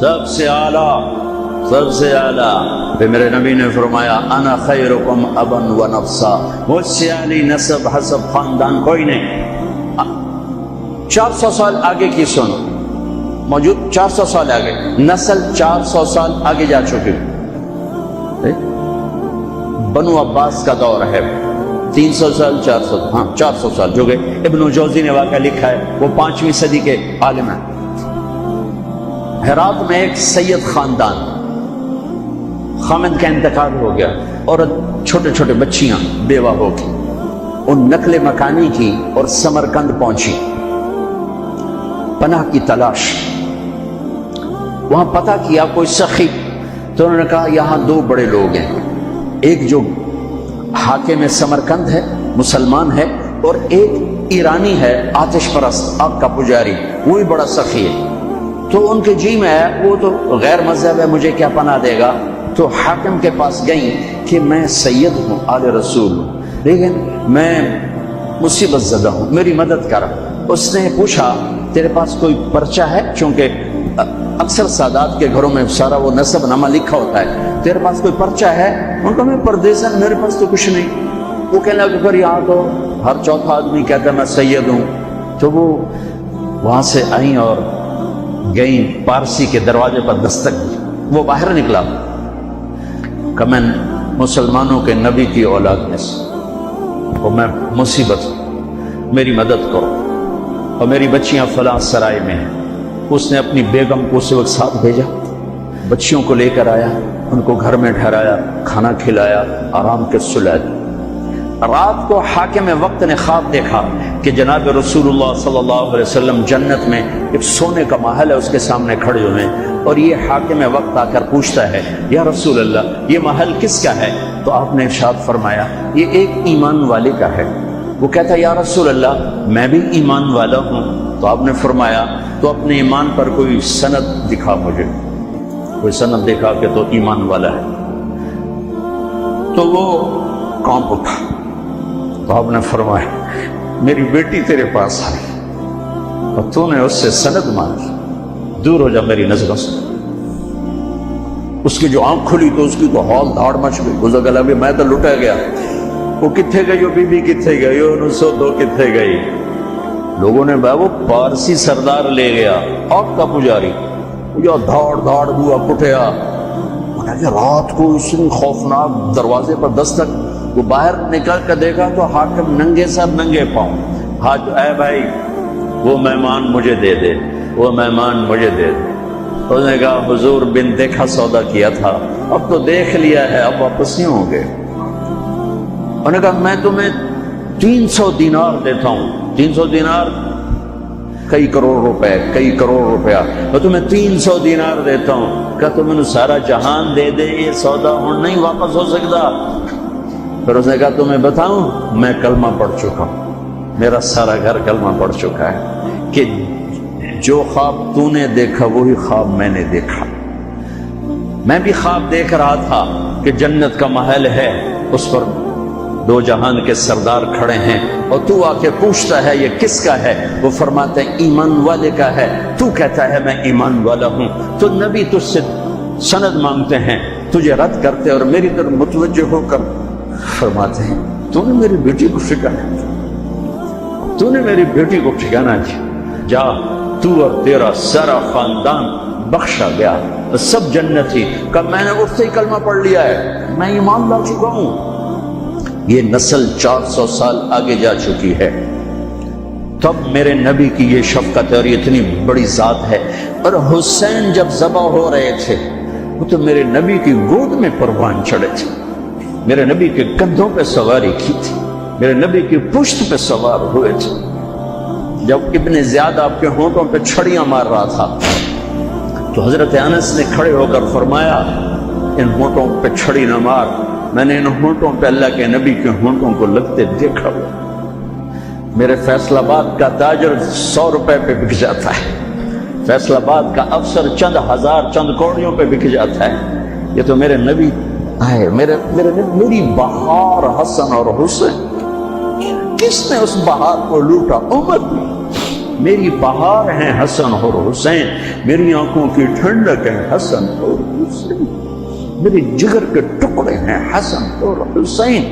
سب سے اعلیٰ، سب سے اعلیٰ. پھر میرے نبی نے فرمایا انا خیرکم ابا و نفسا، مجھ سے اعلی نسب حسب خاندان کوئی نہیں. 400 سال آگے کی سن، موجود 400 سال آگے، نسل 400 سال آگے جا چکی. بنو عباس کا دور ہے، 300 سال 400، ہاں 400 سال جو گئے. ابن جوزی نے واقعہ لکھا ہے، وہ 5ویں صدی کے عالم ہیں. ہرات میں ایک سید خاندان، خامد کا انتقال ہو گیا، عورت چھوٹے چھوٹے بچیاں بیوہ ہو گئی. ان نقل مکانی کی اور سمرقند پہنچی، پناہ کی تلاش. وہاں پتہ کیا کوئی سخی، تو انہوں نے کہا یہاں 2 بڑے لوگ ہیں، ایک جو حاکم سمرقند ہے مسلمان ہے، اور ایک ایرانی ہے آتش پرست آگ کا پجاری، وہ بھی بڑا سخی ہے. تو ان کے جی میں ہے وہ تو غیر مذہب ہے، مجھے کیا پناہ دے گا. تو حاکم کے پاس گئیں کہ میں سید ہوں، آل رسول ہوں، لیکن میں مصیبت زدہ ہوں، میری مدد کر. اس نے پوچھا تیرے پاس کوئی پرچہ ہے؟ چونکہ اکثر سادات کے گھروں میں سارا وہ نسب نامہ لکھا ہوتا ہے. تیرے پاس کوئی پرچہ ہے؟ ان کو میں پردیسن، میرے پاس تو کچھ نہیں. وہ کہنے لگا کہ یہاں تو ہر چوتھا آدمی کہتا ہے میں سید ہوں. تو وہ وہاں سے آئیں اور گئیں پارسی کے دروازے پر دستک دی. وہ باہر نکلا کہ میں مسلمانوں کے نبی کی اولاد میں سے، اور میں مصیبت ہوں، میری مدد کرو، اور میری بچیاں فلاں سرائے میں ہیں. اس نے اپنی بیگم کو اسی وقت ساتھ بھیجا، بچیوں کو لے کر آیا، ان کو گھر میں ٹھہرایا، کھانا کھلایا، آرام کے سلا دیا. رات کو حاکم وقت نے خواب دیکھا کہ جناب رسول اللہ صلی اللہ علیہ وسلم جنت میں ایک سونے کا محل ہے، اس کے سامنے کھڑے ہوئے ہیں، اور یہ حاکم وقت آ کر پوچھتا ہے یا رسول اللہ یہ محل کس کا ہے؟ تو آپ نے ارشاد فرمایا یہ ایک ایمان والے کا ہے. وہ کہتا ہے یا رسول اللہ میں بھی ایمان والا ہوں. تو آپ نے فرمایا تو اپنے ایمان پر کوئی سند دکھا، مجھے کوئی سند دکھا کہ تو ایمان والا ہے. تو وہ کانپ اٹھا. تو آپ نے فرمایا میری بیٹی تیرے پاس آئی اور تو نے اس سے سند مانگی، دور ہو جا میری نظروں سے. اس کی جو آنکھ کھلی تو اس کی تو ہال دھاڑ مچ گئی. اس کا لگا میں تو لٹا گیا. وہ کتنے گئی، وہ بی بی کتنے گئی، وہ 902 کتنے گئی. لوگوں نے وہ پارسی سردار لے گیا آگ کا پجاری، یا دھاڑ دھاڑ ہوا کٹیا. رات کو اس نے خوفناک دروازے پر دستک. وہ باہر نکل کر دیکھا تو حاکم ننگے سر ننگے پاؤں. ہاتھ اے بھائی وہ مہمان مجھے دے دے، وہ مہمان مجھے دے دے. اس نے کہا حضور بن دیکھا سودا کیا تھا، اب تو دیکھ لیا ہے، اب واپس نہیں ہوں گے. انہوں نے کہا میں تمہیں 300 دینار دیتا ہوں. 300 دینار کئی کروڑ روپے، کئی کروڑ روپیہ. میں تمہیں 300 دینار دیتا ہوں. کہ تم نے سارا جہان دے دے، یہ سودا ہوں نہیں واپس ہو سکتا. پھر اس نے کہا تمہیں بتاؤں میں کلمہ پڑھ چکا ہوں، میرا سارا گھر کلمہ پڑھ چکا ہے، کہ جو خواب تو نے دیکھا وہی خواب میں نے دیکھا. میں بھی خواب دیکھ رہا تھا کہ جنت کا محل ہے، اس پر 2 جہان کے سردار کھڑے ہیں، اور تو آ کے پوچھتا ہے یہ کس کا ہے؟ وہ فرماتے ہیں ایمان والے کا ہے. تو کہتا ہے میں ایمان والا ہوں. تو نبی تجھ سے سند مانگتے ہیں، تجھے رد کرتے اور میری طرف متوجہ ہو کر فرماتے ہیں تو نے میری بیٹی کو ٹھکانا دیا، تو نے میری بیٹی کو ٹھکانا دیا. جا تو اور تیرا سارا خاندان بخشا گیا، سب جنتی. کب میں نے اس سے ہی کلمہ پڑھ لیا ہے، میں ایمان لا چکا ہوں. یہ نسل 400 سال آگے جا چکی ہے. تب میرے نبی کی یہ شفقت اور یہ اتنی بڑی ذات ہے. اور حسین جب ذبح ہو رہے تھے وہ تو میرے نبی کی گود میں قربان چڑھے تھے، میرے نبی کے کندھوں پہ سواری کی تھی، میرے نبی کی پشت پہ سوار ہوئے تھے. جب ابن زیاد آپ کے ہونٹوں پہ چھڑیاں مار رہا تھا تو حضرت انس نے کھڑے ہو کر فرمایا ان ہونٹوں پہ چھڑی نہ مار، میں نے ان ہونٹوں پہ اللہ کے نبی کے ہونٹوں کو لگتے دیکھا ہوا. میرے فیصل آباد کا تاجر 100 روپے پہ بک جاتا ہے، فیصل آباد کا افسر چند ہزار چند کوڑیوں پہ بک جاتا ہے. یہ تو میرے نبی آئے، میری بہار حسن اور حسین. کس نے اس بہار کو لوٹا؟ عمر. میری بہار ہیں حسن اور حسین، میری آنکھوں کی ٹھنڈک ہے حسن اور حسین، میری جگر کے ٹکڑے ہیں حسن اور حسین۔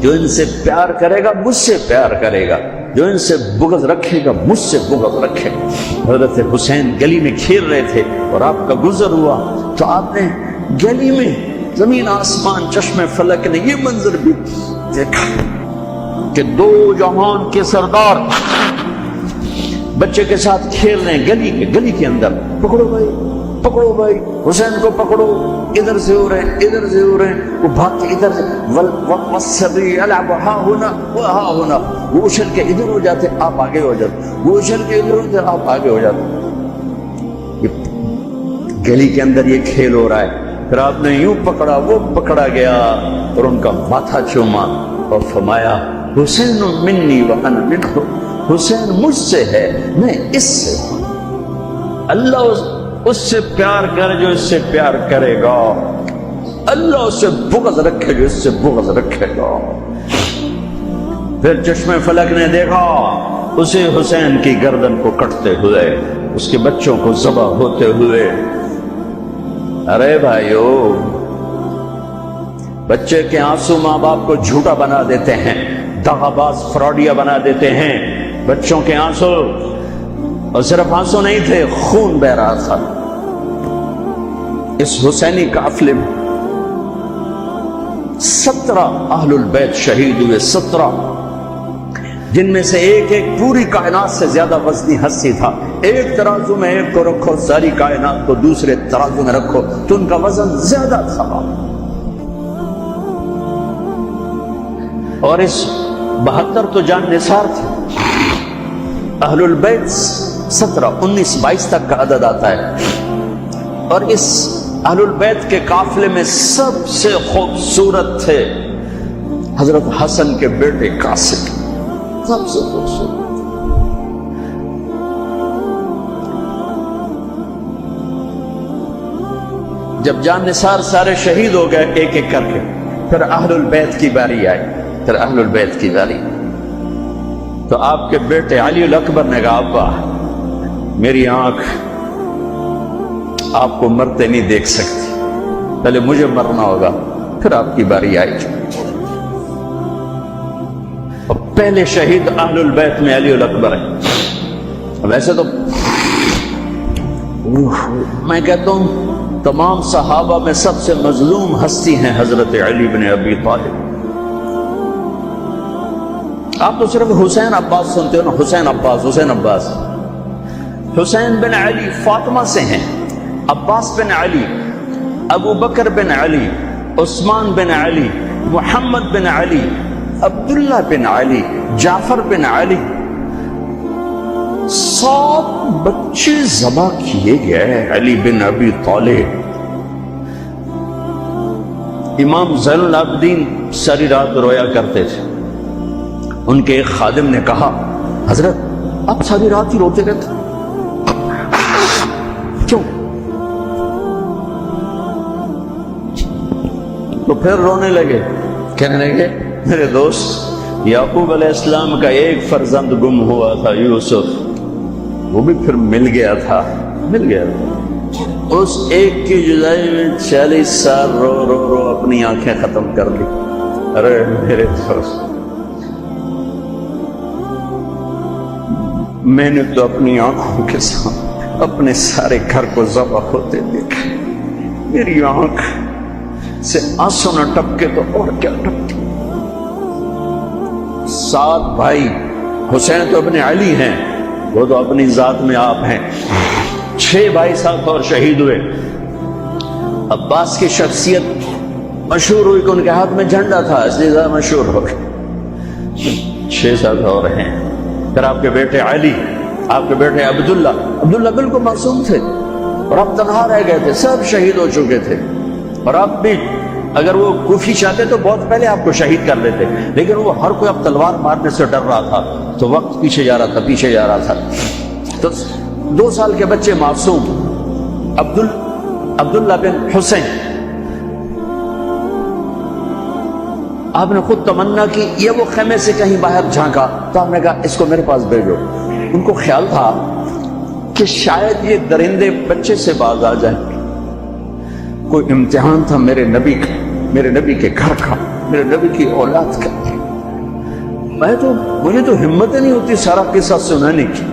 جو ان سے پیار کرے گا مجھ سے پیار کرے گا، جو ان سے بغض رکھے گا مجھ سے بغض رکھے گا۔ حضرت حسین گلی میں کھیل رہے تھے اور آپ کا گزر ہوا تو آپ نے گلی میں زمین آسمان چشمے فلک نے یہ منظر بھی دیکھا کہ دو جہان کے سردار بچے کے ساتھ کھیل رہے ہیں گلی کے اندر۔ پکڑو بھائی، پکڑو بھائی، حسین کو پکڑو، ادھر سے ہو رہے ہیں، ادھر سے ہو رہے ہیں، وہ بھاگ کے ادھر سے والصبي يلعب ها هنا وها هنا، وہ اچھل کے ادھر ہو جاتے آپ آگے ہو جاتے، وہ اچھل کے ادھر ہوتے آپ آگے ہو جاتے۔ گلی کے اندر یہ کھیل ہو رہا ہے، پھر آپ نے یوں پکڑا، وہ پکڑا گیا اور ان کا ماتھا چوما اور فرمایا حسین منی وانا منہ، حسین مجھ سے ہے میں اس سے ہوں۔ اللہ اس سے پیار کرے جو اس سے پیار کرے گا، اللہ اس سے بغض رکھے جو اس سے بغض رکھے گا۔ پھر چشمے فلک نے دیکھا اسے حسین کی گردن کو کٹتے ہوئے، اس کے بچوں کو ذبح ہوتے ہوئے۔ ارے بھائیو، بچے کے آنسو ماں باپ کو جھوٹا بنا دیتے ہیں، دغا باز فراڈیا بنا دیتے ہیں۔ بچوں کے آنسو، اور صرف آنسو نہیں تھے، خون بہ رہا تھا۔ اس حسینی قافلے میں 17 اہل البیت شہید ہوئے، 17، جن میں سے ایک ایک پوری کائنات سے زیادہ وزنی ہستی تھا۔ ایک ترازو میں ایک کو رکھو، ساری کائنات کو دوسرے ترازو میں رکھو تو ان کا وزن زیادہ تھا۔ اور اس 72 تو جان نثار تھے۔ اہل البیت 17، 19، 22 تک کا عدد آتا ہے۔ اور اس اہل البیت کے قافلے میں سب سے خوبصورت تھے حضرت حسن کے بیٹے قاسم، سب سے خوبصورت۔ جب جان نثار سارے شہید ہو گئے ایک ایک کر کے، پھر اہل البیت کی باری آئی، پھر اہل البیت کی باری۔ تو آپ کے بیٹے علی الاکبر نے کہا ابا میری آنکھ آپ کو مرتے نہیں دیکھ سکتی، پہلے مجھے مرنا ہوگا پھر آپ کی باری آئی۔ اور پہلے شہید اہل البیت میں علی الاکبر ہے۔ ویسے تو میں کہتا ہوں تمام صحابہ میں سب سے مظلوم ہستی ہیں حضرت علی بن ابی طالب۔ آپ تو صرف حسین عباس سنتے ہو نا، حسین عباس، حسین عباس۔ حسین بن علی فاطمہ سے ہیں، عباس بن علی، ابو بکر بن علی، عثمان بن علی، محمد بن علی، عبداللہ بن علی، جعفر بن علی، 7 بچے ذبح کیے گئے علی بن ابی طالب۔ امام زین العابدین ساری رات رویا کرتے تھے۔ ان کے ایک خادم نے کہا حضرت آپ ساری رات ہی روتے رہتے کیوں؟ تو پھر رونے لگے، کہنے لگے میرے دوست یعقوب علیہ السلام کا ایک فرزند گم ہوا تھا یوسف، وہ بھی پھر مل گیا تھا۔ اس ایک کی جدائی میں 40 سال رو رو رو اپنی آنکھیں ختم کر لی۔ ارے میرے دوست، میں نے تو اپنی آنکھوں کے سامنے اپنے سارے گھر کو ذبح ہوتے دیکھا، میری آنکھ سے آنسو نہ ٹپکے تو اور کیا ٹپکے۔ 7 بھائی، حسین تو اپنے علی ہیں، وہ تو اپنی ذات میں آپ ہیں۔ 6 بھائی ساتھ اور شہید ہوئے۔ عباس کی شخصیت مشہور ہوئی کہ ان کے ہاتھ میں جھنڈا تھا، اس لیے زیادہ مشہور ہو گئے۔ 6 ساتھ اور ہیں۔ پھر آپ کے بیٹے علی، آپ کے بیٹے عبداللہ بالکل معصوم تھے اور آپ تنہا رہ گئے تھے، سب شہید ہو چکے تھے۔ اور آپ بھی اگر وہ کوفی چاہتے تو بہت پہلے آپ کو شہید کر لیتے، لیکن وہ ہر کوئی اب تلوار مارنے سے ڈر رہا تھا تو وقت پیچھے جا رہا تھا۔ تو 2 سال کے بچے معصوم عبداللہ بن حسین آپ نے خود تمنا کی، یہ وہ خیمے سے کہیں باہر جھانکا تو آپ نے کہا اس کو میرے پاس بھیجو۔ ان کو خیال تھا کہ شاید یہ درندے بچے سے باز آ جائیں، کوئی امتحان تھا میرے نبی کا، میرے نبی کے گھر کا، میرے نبی کی اولاد کا۔ مجھے تو ہمت ہی نہیں ہوتی سارا قصہ سنانے کی،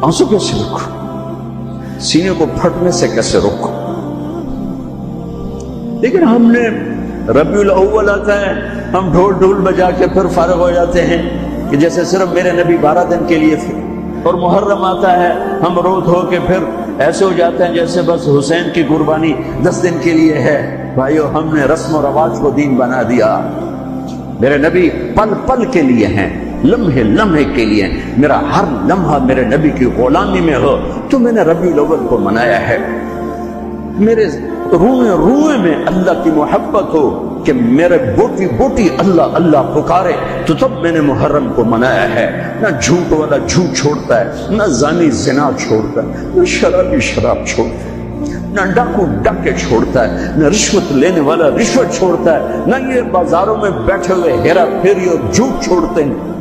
آنسو کیسے روکو، سینے کو پھٹنے سے کیسے روکو۔ لیکن ہم نے ربیع الاول آتا ہے، ہم ڈھول ڈھول بجا کے پھر فارغ ہو جاتے ہیں کہ جیسے صرف میرے نبی 12 دن کے لیے تھے، اور محرم آتا ہے ہم رو دھو کے پھر ایسے ہو جاتے ہیں جیسے بس حسین کی قربانی 10 دن کے لیے ہے۔ بھائیو، ہم نے رسم و رواج کو دین بنا دیا۔ میرے نبی پل پل کے لیے ہیں، لمحے لمحے کے لیے ہیں۔ میرا ہر لمحہ میرے نبی کی غلامی میں ہو تو میں نے ربیع الاول کو منایا ہے۔ میرے روئے روئے میں اللہ کی محبت ہو کہ میرے بوٹی بوٹی اللہ اللہ پکارے تو تب میں نے محرم کو منایا ہے۔ نہ جھوٹ والا جھوٹ چھوڑتا ہے، نہ زانی زنا چھوڑتا ہے، نہ شرابی شراب چھوڑتا ہے، نہ ڈاکو ڈاکے چھوڑتا ہے، نہ رشوت لینے والا رشوت چھوڑتا ہے، نہ یہ بازاروں میں بیٹھے ہوئے ہیرا پھیری اور جھوٹ چھوڑتے ہیں۔